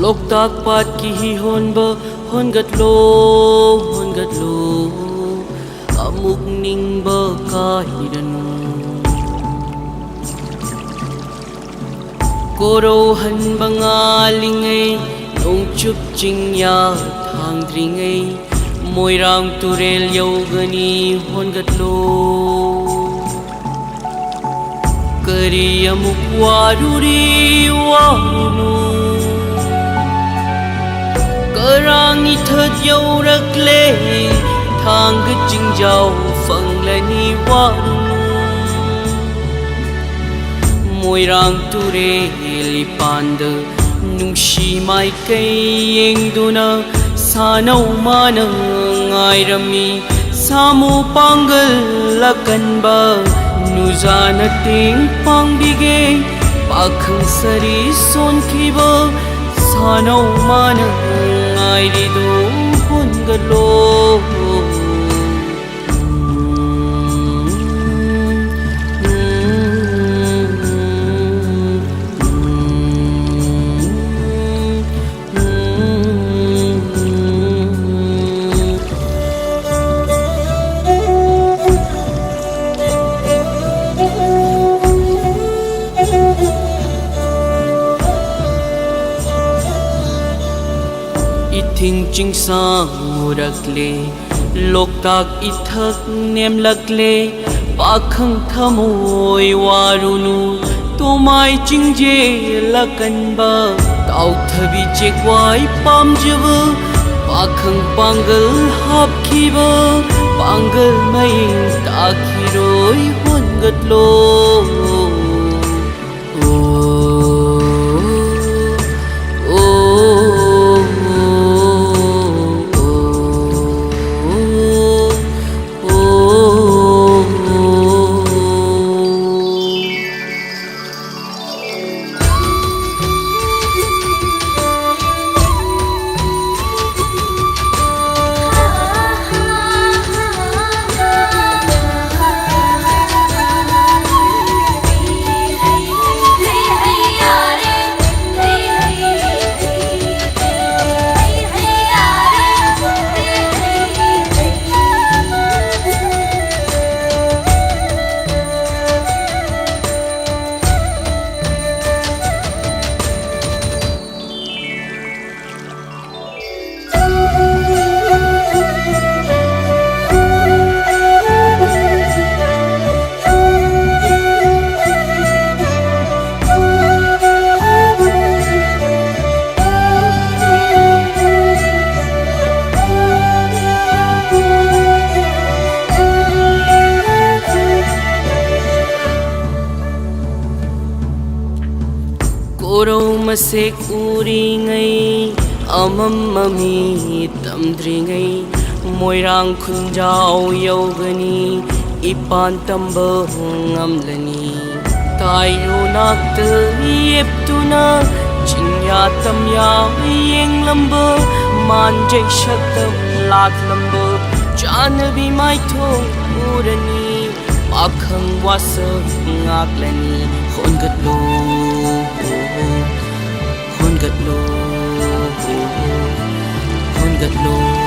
Loktak pat ki hi hon ba hon gat lo amuk ning ba ka hidanu Koro han bangalingai nong chup ching ya thang dringai moirang turel yogani hon gat lo Kari amuk waruri warunu Karang ithat yaurak le thang ching jau phang lani warunu Moirang ture lipanda nungshi mai kai yengduna sanau mana ngairami samu pangal lakanba nuzana ting pangbige pakhang sari son khiba sanau mana ngairido hongalo Thing ching sang murakle loktak ithak nem lakle pakhang thamoi warunu tomai chingje lakanba tau thabi chekwai pamjaba pakhang pangal hapkhiba pangal mai takhiroi hongatlo Koro masek uringai amam mami tamdringai moirang khunjau yogani ipan tamba ngamlani tayo nakta yeptuna chinya tamya yenglamba manjai shaktam latlamba janabi maitho urani pakhang wasa ngaklani hongatlo Hongatlo